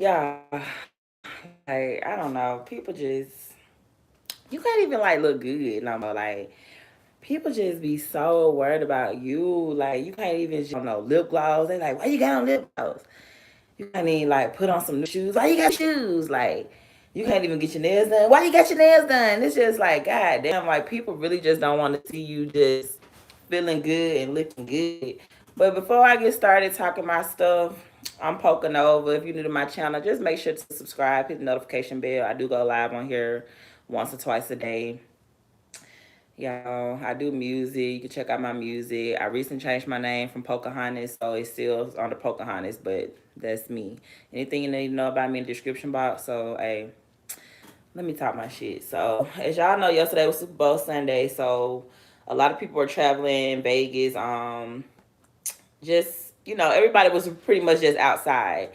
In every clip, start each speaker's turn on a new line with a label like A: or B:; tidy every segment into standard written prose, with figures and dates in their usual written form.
A: Yeah, like I don't know. People just you can't even like look good no more. Like people just be so worried about you. Like you can't even just, I don't know, lip gloss. They like, why you got on lip gloss? You can't even like put on some new shoes. Why you got shoes? Like you can't even get your nails done. Why you got your nails done? It's just like, God damn, like people really just don't want to see you just feeling good and looking good. But before I get started talking my stuff, I'm poking over. If you're new to my channel, just make sure to subscribe, hit the notification bell. I do go live on here once or twice a day. Y'all, I do music. You can check out my music. I recently changed my name from Pocahontas, so it's still on the Pocahontas, but that's me. Anything you need to know about me in the description box. So, hey, let me talk my shit. So, as y'all know, yesterday was Super Bowl Sunday, so a lot of people were traveling in Vegas. Just everybody was pretty much just outside.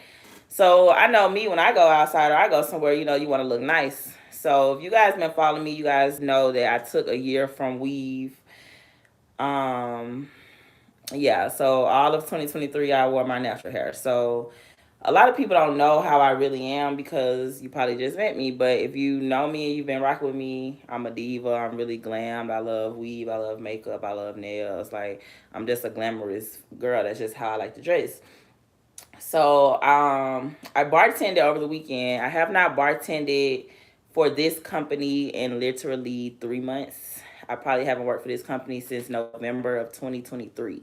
A: So I know me when I go outside or I go somewhere, you want to look nice. So if you guys been following me, you guys know that I took a year from weave. Um, yeah, so all of 2023 I wore my natural hair. So a lot of people don't know how I really am because you probably just met me. But if you know me and you've been rocking with me, I'm a diva. I'm really glammed. I love weave. I love makeup. I love nails. Like I'm just a glamorous girl. That's just how I like to dress. So I bartended over the weekend. I have not bartended for this company in literally 3 months. I probably haven't worked for this company since November of 2023.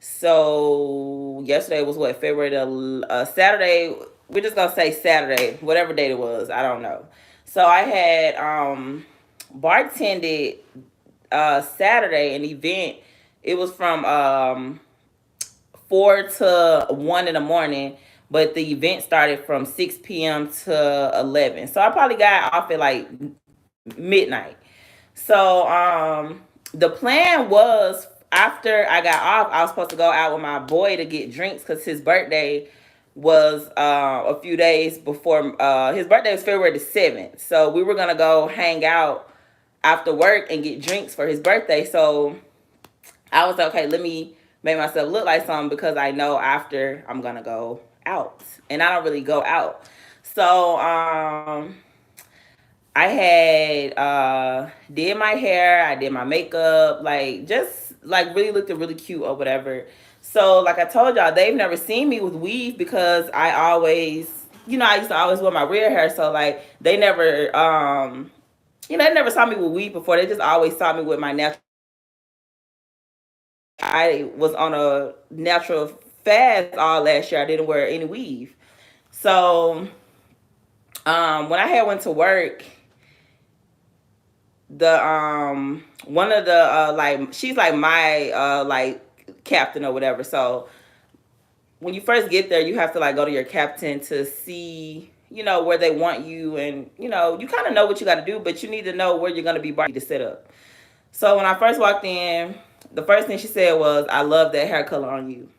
A: So yesterday was what, February the Saturday. We're just gonna say Saturday, whatever date it was. I don't know. So I had bartended Saturday an event. It was from 4 to 1 in the morning, but the event started from 6 p.m. to 11. So I probably got off at like midnight. So the plan was after I got off, I was supposed to go out with my boy to get drinks because his birthday was a few days before. His birthday was February the 7th. So we were gonna go hang out after work and get drinks for his birthday. So I was like, okay, let me make myself look like something because I know after I'm gonna go out, and I don't really go out. So I had did my hair, I did my makeup, like just like really looked really cute or whatever. So like I told y'all, they've never seen me with weave because I always, I used to always wear my real hair. So like they never they never saw me with weave before. They just always saw me with my natural. I was on a natural fast all last year. I didn't wear any weave. So when I had went to work, the one of the like she's like my like captain or whatever. So when you first get there, you have to like go to your captain to see where they want you, and you kind of know what you got to do, but you need to know where you're going to be to set up. So when I first walked in, the first thing she said was, I love that hair color on you.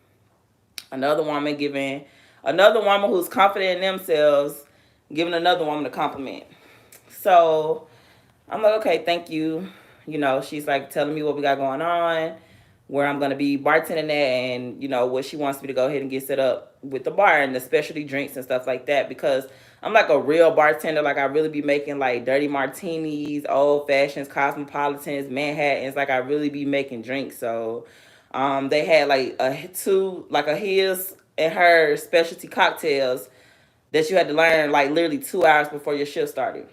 A: Another woman who's confident in themselves giving another woman a compliment. So I'm like, okay, thank you. She's like telling me what we got going on, where I'm gonna be bartending at, and what she wants me to go ahead and get set up with the bar and the specialty drinks and stuff like that. Because I'm like a real bartender. Like I really be making like dirty martinis, old fashions, cosmopolitans, Manhattans. Like I really be making drinks. So they had like a his and her specialty cocktails that you had to learn like literally 2 hours before your shift started.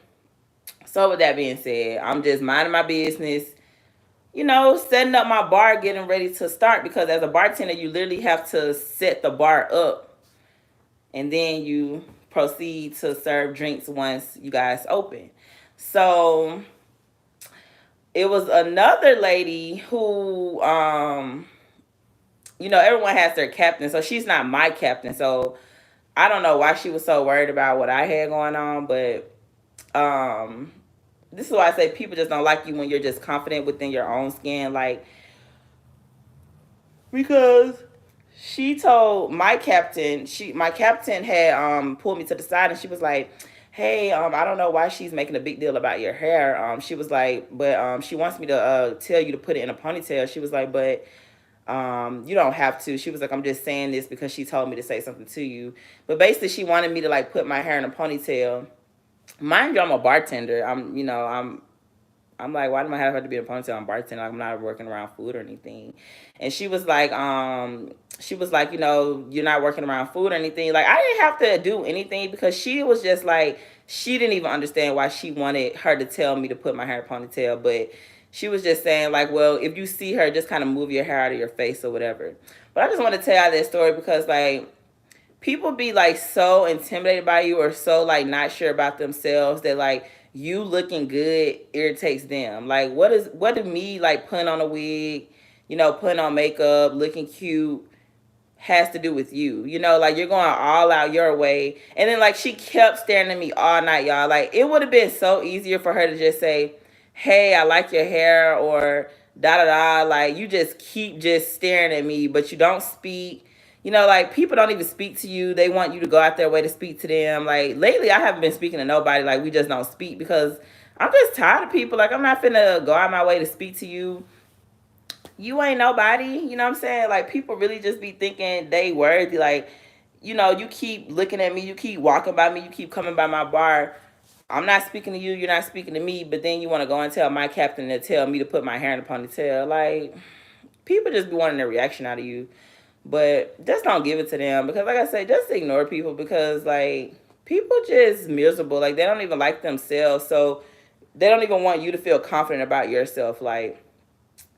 A: So with that being said, I'm just minding my business, setting up my bar, getting ready to start, because as a bartender, you literally have to set the bar up and then you proceed to serve drinks once you guys open. So it was another lady who, everyone has their captain. So she's not my captain. So I don't know why she was so worried about what I had going on, but um, this is why I say people just don't like you when you're just confident within your own skin. Like, because she told my captain had pulled me to the side and she was like, hey, I don't know why she's making a big deal about your hair. She was like, but she wants me to tell you to put it in a ponytail. She was like, but You don't have to. She was like, I'm just saying this because she told me to say something to you. But basically, she wanted me to like put my hair in a ponytail. Mind you, I'm a bartender. I'm like, why do I have her to be a ponytail? I'm bartending. Like, I'm not working around food or anything. And she was like, you're not working around food or anything. Like, I didn't have to do anything because she was just like, she didn't even understand why she wanted her to tell me to put my hair in a ponytail. But she was just saying, like, well, if you see her, just kind of move your hair out of your face or whatever. But I just want to tell y'all that story because, like, people be like so intimidated by you or so like not sure about themselves that like you looking good irritates them. Like what do me like putting on a wig, putting on makeup, looking cute has to do with you? Like you're going all out your way. And then like she kept staring at me all night, y'all. Like it would have been so easier for her to just say, "Hey, I like your hair," or da da da. Like you just keep just staring at me, but you don't speak. Like people don't even speak to you. They want you to go out their way to speak to them. Like lately, I haven't been speaking to nobody. Like we just don't speak because I'm just tired of people. Like I'm not finna go out my way to speak to you. You ain't nobody. You know what I'm saying? Like people really just be thinking they worthy. Like, you keep looking at me. You keep walking by me. You keep coming by my bar. I'm not speaking to you. You're not speaking to me. But then you want to go and tell my captain to tell me to put my hair in a ponytail. Like people just be wanting a reaction out of you. But just don't give it to them because, like I say, just ignore people because, like, people just miserable. Like, they don't even like themselves. So, they don't even want you to feel confident about yourself. Like,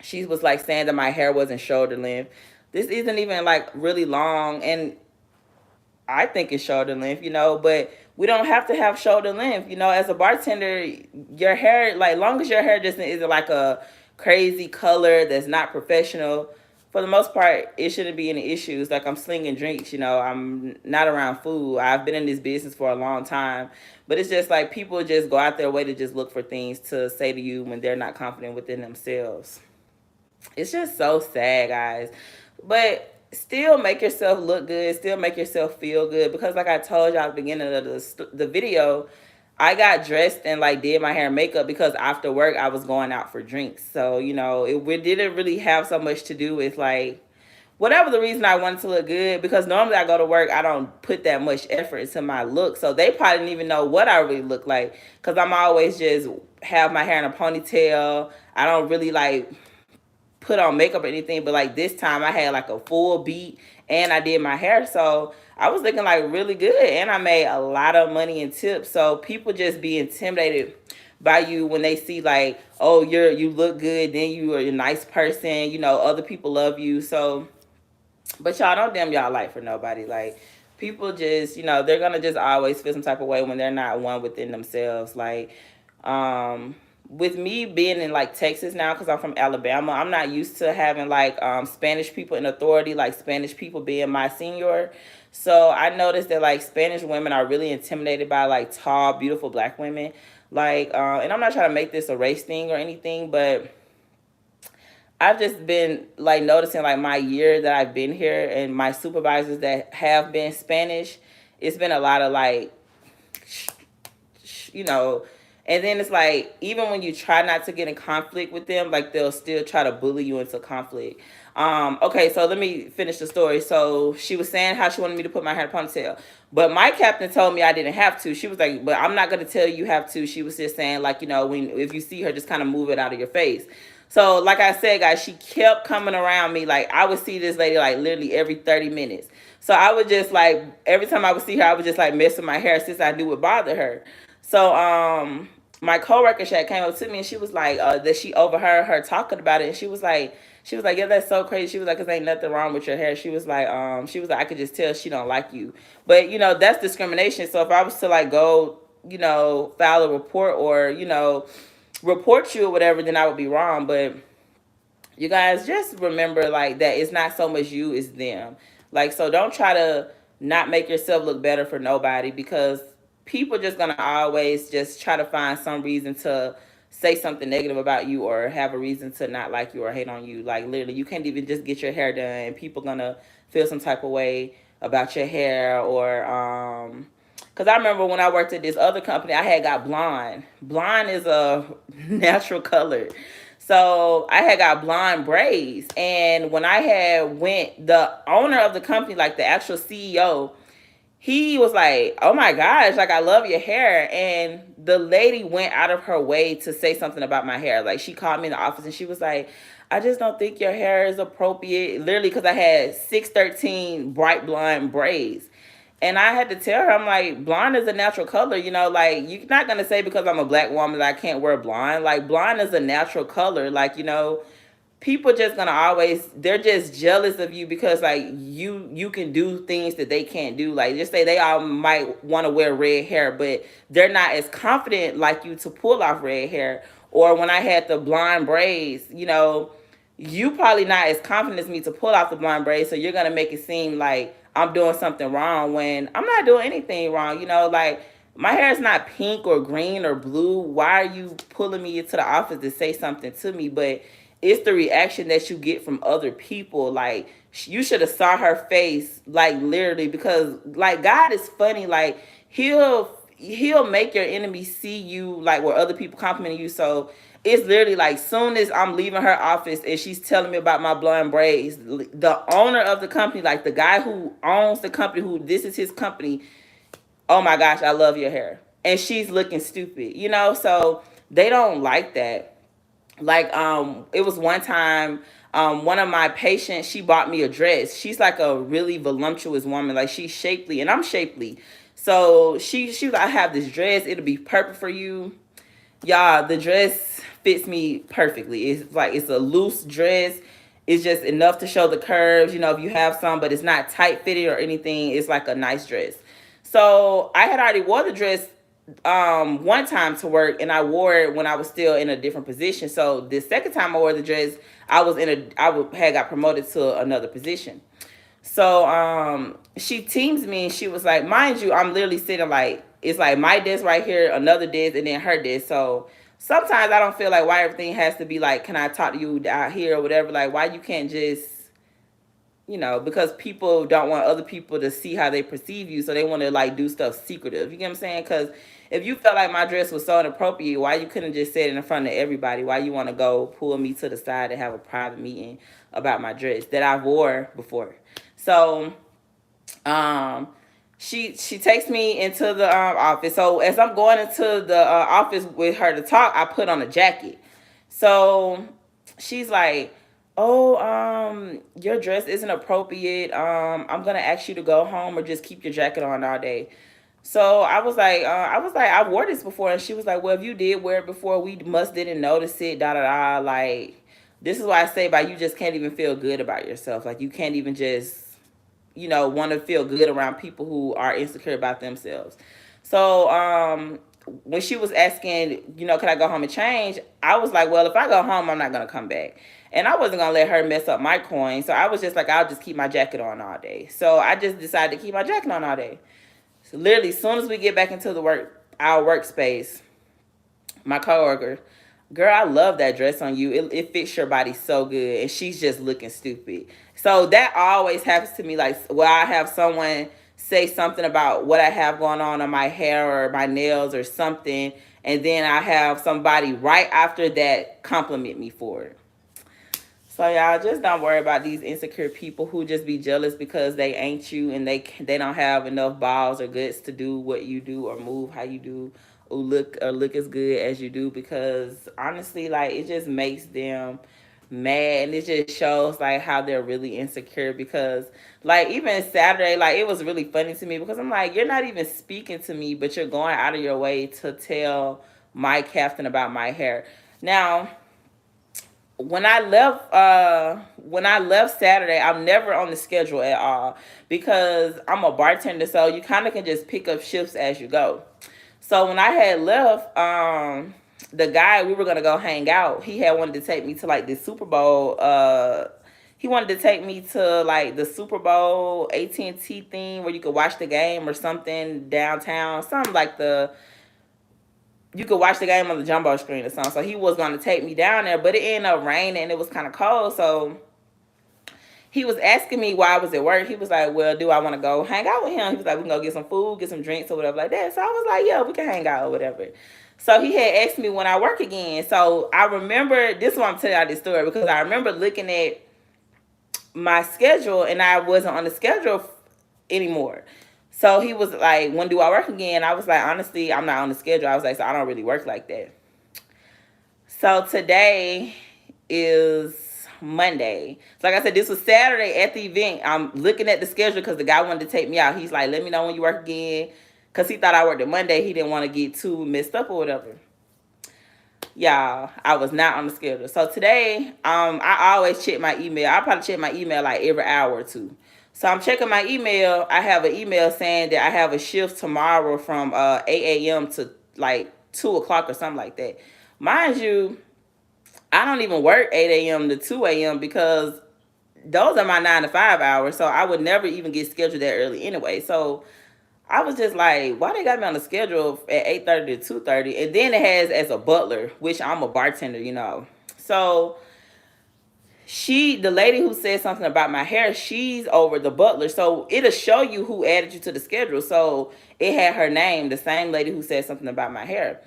A: she was, like, saying that my hair wasn't shoulder length. This isn't even, like, really long. And I think it's shoulder length, but we don't have to have shoulder length. As a bartender, your hair, like, long as your hair just isn't, like, a crazy color that's not professional, for the most part, it shouldn't be any issues. Like I'm slinging drinks, I'm not around food. I've been in this business for a long time, but it's just like people just go out their way to just look for things to say to you when they're not confident within themselves. It's just so sad, guys. But still make yourself look good. Still make yourself feel good because, like I told y'all at the beginning of the video, I got dressed and like did my hair and makeup because after work I was going out for drinks. So it didn't really have so much to do with like whatever the reason I wanted to look good because normally I go to work, I don't put that much effort into my look. So they probably didn't even know what I really look like because I'm always just have my hair in a ponytail. I don't really like put on makeup or anything, but like this time I had like a full beat and I did my hair. So I was looking like really good and I made a lot of money in tips. So people just be intimidated by you when they see like, oh, you look good, then you are a nice person, other people love you. So but y'all don't damn y'all life for nobody. Like people just, they're gonna just always feel some type of way when they're not one within themselves. Like, with me being in like Texas now, because I'm from Alabama, I'm not used to having like Spanish people in authority, like Spanish people being my senior. So I noticed that like Spanish women are really intimidated by like tall, beautiful black women. Like, and I'm not trying to make this a race thing or anything, but I've just been like noticing like my year that I've been here and my supervisors that have been Spanish, it's been a lot of like, you know, and then it's like even when you try not to get in conflict with them, like they'll still try to bully you into conflict. Okay, so let me finish the story. So she was saying how she wanted me to put my hair in a ponytail, but my captain told me I didn't have to. She was like, but I'm not gonna tell you have to. She was just saying like, when if you see her, just kind of move it out of your face. So like I said, guys, she kept coming around me. Like I would see this lady like literally every 30 minutes. So I would just like every time I would see her, I would just like mess with my hair since I knew it bothered her. So my coworker Shaq came up to me and she was like that she overheard her talking about it and she was like, yeah, that's so crazy. She was like, cause ain't nothing wrong with your hair. She was like, I could just tell she don't like you. But that's discrimination. So if I was to like go, file a report or, report you or whatever, then I would be wrong. But you guys just remember like that it's not so much you, it's them. Like, so don't try to not make yourself look better for nobody because people just gonna always just try to find some reason to say something negative about you or have a reason to not like you or hate on you. Like literally you can't even just get your hair done and people gonna feel some type of way about your hair or because I remember when I worked at this other company, I had got blonde. Blonde is a natural color. So I had got blonde braids, and when I had went, the owner of the company, like the actual CEO, he was like, "Oh my gosh, like I love your hair." And the lady went out of her way to say something about my hair. Like she called me in the office and she was like, "I just don't think your hair is appropriate." Literally, because I had 613 bright blonde braids. And I had to tell her, I'm like, blonde is a natural color, like you're not gonna say because I'm a black woman that I can't wear blonde. Like blonde is a natural color. Like, people just gonna always, they're just jealous of you because like you can do things that they can't do. Like just say they all might want to wear red hair, but they're not as confident like you to pull off red hair. Or when I had the blonde braids, you probably not as confident as me to pull off the blonde braids, so you're gonna make it seem like I'm doing something wrong when I'm not doing anything wrong. Like my hair is not pink or green or blue. Why are you pulling me into the office to say something to me? But it's the reaction that you get from other people. Like you should have saw her face, like literally, because like God is funny. Like he'll make your enemy see you like where other people complimenting you. So it's literally like soon as I'm leaving her office and she's telling me about my blonde braids, the owner of the company, like the guy who owns the company, who this is his company, "Oh my gosh, I love your hair." And she's looking stupid, so they don't like that. Like it was one time, one of my patients, she bought me a dress. She's like a really voluptuous woman, like she's shapely and I'm shapely. So she was like, "I have this dress, it'll be perfect for you." Y'all, the dress fits me perfectly. It's like it's a loose dress. It's just enough to show the curves, if you have some, but it's not tight fitted or anything. It's like a nice dress. So I had already wore the dress one time to work, and I wore it when I was still in a different position. So the second time I wore the dress, had got promoted to another position. So she teams me and she was like, mind you, I'm literally sitting like, it's like my desk right here, another desk, and then her desk. So sometimes I don't feel like why everything has to be like, can I talk to you out here or whatever? Like why you can't just, because people don't want other people to see how they perceive you, so they want to like do stuff secretive. You get what I'm saying? Because if you felt like my dress was so inappropriate, why you couldn't just say it in front of everybody? Why you want to go pull me to the side and have a private meeting about my dress that I wore before? So she takes me into the office. So as I'm going into the office with her to talk, I put on a jacket. So she's like, "Oh, your dress isn't appropriate. I'm gonna ask you to go home or just keep your jacket on all day." So I wore this before, and she was like, "Well, if you did wear it before, we must didn't notice it." Da da da. Like this is why I say, you just can't even feel good about yourself. Like you can't even just want to feel good around people who are insecure about themselves. So when she was asking, can I go home and change? I was like, well, if I go home, I'm not gonna come back. And I wasn't gonna let her mess up my coin. So I was just like, I'll just keep my jacket on all day. So I just decided to keep my jacket on all day. So literally, as soon as we get back into our workspace, my coworker, "Girl, I love that dress on you. It fits your body so good." And she's just looking stupid. So that always happens to me. Like, where I have someone say something about what I have going on my hair or my nails or something, and then I have somebody right after that compliment me for it. So y'all just don't worry about these insecure people who just be jealous because they ain't you, and they don't have enough balls or guts to do what you do or move how you do or look as good as you do, because honestly, like, it just makes them mad, and it just shows like how they're really insecure. Because like even Saturday, like, it was really funny to me because I'm like, you're not even speaking to me, but you're going out of your way to tell my captain about my hair. Now when I left Saturday, I'm never on the schedule at all because I'm a bartender, so you kind of can just pick up shifts as you go. So when I had left, the guy, we were gonna go hang out. He had wanted to take me to like the Super Bowl. He wanted to take me to like the Super Bowl AT&T thing where you could watch the game or something downtown, something like you could watch the game on the jumbo screen or something. So he was going to take me down there, but it ended up raining and it was kind of cold. So he was asking me why I was at work. He was like, well, do I want to go hang out with him? He was like, we can go get some food, get some drinks or whatever like that. So I was like, yeah, we can hang out or whatever. So he had asked me when I work again. So I remember, this is why I'm telling y'all this story, because I remember looking at my schedule and I wasn't on the schedule anymore. So he was like, when do I work again? I was like, honestly, I'm not on the schedule. I was like, so I don't really work like that. So today is Monday. So like I said, this was Saturday at the event. I'm looking at the schedule because the guy wanted to take me out. He's like, let me know when you work again. Because he thought I worked at Monday. He didn't want to get too messed up or whatever. Y'all, I was not on the schedule. So today, I always check my email. I probably check my email like every hour or two. So I'm checking my email. I have an email saying that I have a shift tomorrow from 8 a.m. to like 2 o'clock or something like that. Mind you, I don't even work 8 a.m. to 2 a.m. because those are my 9 to 5 hours. So I would never even get scheduled that early anyway. So I was just like, why they got me on the schedule at 8:30 to 2:30? And then it has as a butler, which I'm a bartender, you know. So the lady who said something about my hair, she's over the butler. So it'll show you who added you to the schedule. So it had her name, the same lady who said something about my hair.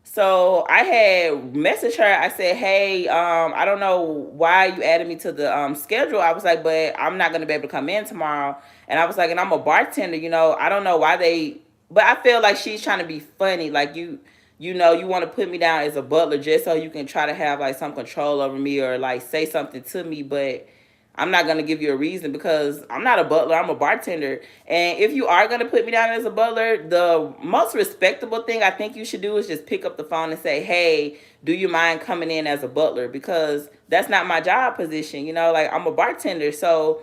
A: So I had messaged her. I said, hey, I don't know why you added me to the schedule. I was like, but I'm not going to be able to come in tomorrow. And I was like, and I'm a bartender, you know. I don't know why but I feel like she's trying to be funny. Like you know, you want to put me down as a butler just so you can try to have like some control over me or like say something to me. But I'm not going to give you a reason because I'm not a butler. I'm a bartender. And if you are going to put me down as a butler, the most respectable thing I think you should do is just pick up the phone and say, hey, do you mind coming in as a butler? Because that's not my job position. You know, like I'm a bartender. So,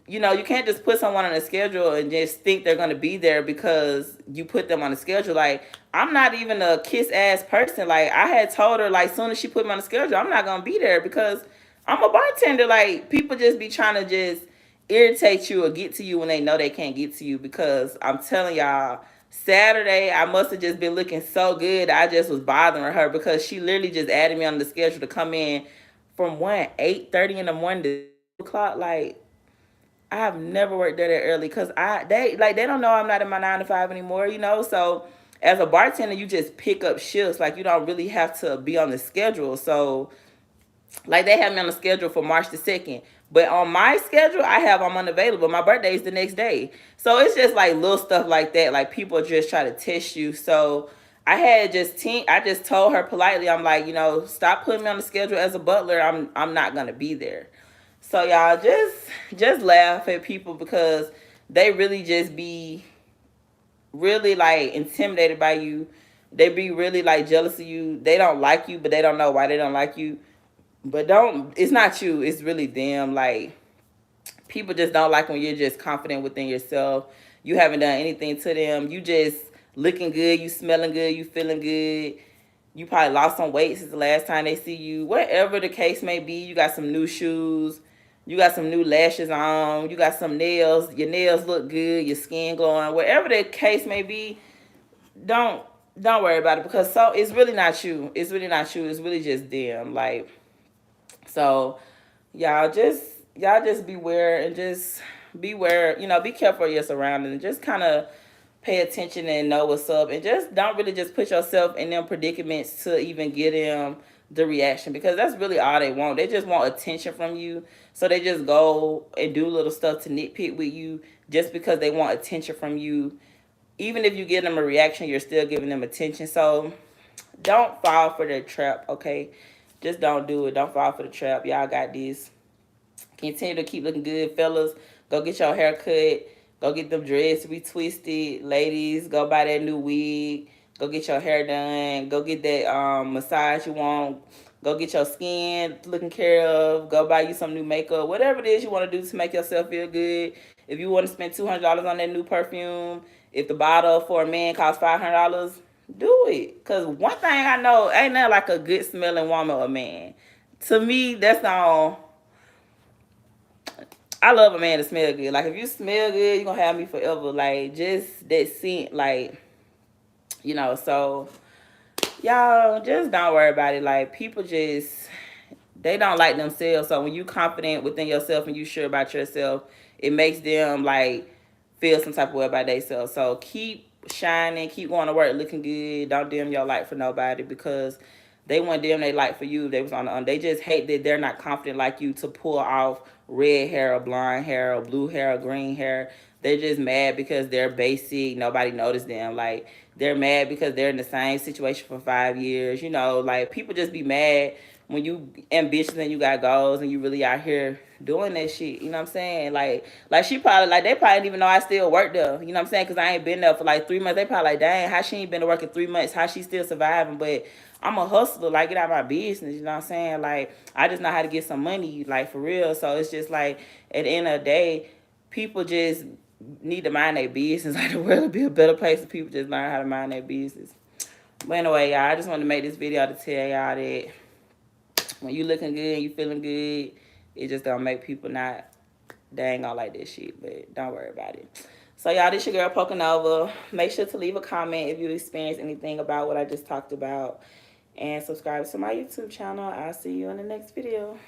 A: you know, you can't just put someone on a schedule and just think they're going to be there because you put them on a schedule. Like, I'm not even a kiss ass person. Like, I had told her, like, soon as she put me on the schedule, I'm not going to be there because I'm a bartender. Like, people just be trying to just irritate you or get to you when they know they can't get to you. Because I'm telling y'all, Saturday, I must have just been looking so good. I just was bothering her because she literally just added me on the schedule to come in from 8:30 in the morning to 2 o'clock. Like, I have never worked there that early because they don't know I'm not in my 9 to 5 anymore, you know. So as a bartender, you just pick up shifts. Like, you don't really have to be on the schedule. So like, they have me on the schedule for March the 2nd. But on my schedule, I'm unavailable. My birthday is the next day. So it's just like little stuff like that. Like, people just try to test you. So I just told her politely, I'm like, you know, stop putting me on the schedule as a butler. I'm not gonna be there. So y'all just laugh at people because they really just be really like intimidated by you. They be really like jealous of you. They don't like you, but they don't know why they don't like you. But it's not you, it's really them. Like, people just don't like when you're just confident within yourself. You haven't done anything to them. You just looking good, you smelling good, you feeling good. You probably lost some weight since the last time they see you. Whatever the case may be, you got some new shoes. You got some new lashes on. You got some nails. Your nails look good. Your skin glowing. Whatever the case may be, don't worry about it because it's really not you. It's really not you. It's really just them. Like, so y'all just beware and just beware. You know, be careful of your surroundings and just kind of pay attention and know what's up and just don't really just put yourself in them predicaments to even get them the reaction because that's really all they want. They just want attention from you. So they just go and do little stuff to nitpick with you just because they want attention from you. Even if you give them a reaction, you're still giving them attention. So don't fall for the trap, okay? Just don't do it. Don't fall for the trap. Y'all got this. Continue to keep looking good, fellas. Go get your hair cut. Go get them dreads retwisted. Ladies, go buy that new wig. Go get your hair done. Go get that massage you want. Go get your skin looking care of. Go buy you some new makeup. Whatever it is you want to do to make yourself feel good. If you want to spend $200 on that new perfume, if the bottle for a man costs $500, do it. Because one thing I know, ain't nothing like a good smelling woman or man. To me, that's all. I love a man to smell good. Like, if you smell good, you're going to have me forever. Like, just that scent, like, you know. So, y'all, just don't worry about it. Like, people just They don't like themselves. So when you confident within yourself and you sure about yourself, it makes them like feel some type of way about themselves. So keep shining, keep going to work looking good. Don't dim your light for nobody, because they wouldn't dim their light for you. They was on the They just hate that they're not confident like you to pull off red hair or blonde hair or blue hair or green hair. They're just mad because they're basic. Nobody noticed them. Like, they're mad because they're in the same situation for 5 years. Like, people just be mad when you ambitious and you got goals and you really out here doing that shit. You know what I'm saying? Like she probably, like, they probably didn't even know I still work there. You know what I'm saying? Because I ain't been there for like 3 months. They probably like, dang, how she ain't been to work in 3 months? How she still surviving? But I'm a hustler. Like, get out of my business. You know what I'm saying? Like, I just know how to get some money, like, for real. So it's just like, at the end of the day, people just need to mind their business. Like, the world would be a better place if people just learn how to mind their business. But anyway, y'all, I just wanted to make this video to tell y'all that when you looking good and you feeling good, it just don't make people not, they ain't gonna like this shit, but don't worry about it. So y'all, this your girl Poking Over. Make sure to leave a comment if you experience anything about what I just talked about, and subscribe to my YouTube channel. I'll see you in the next video.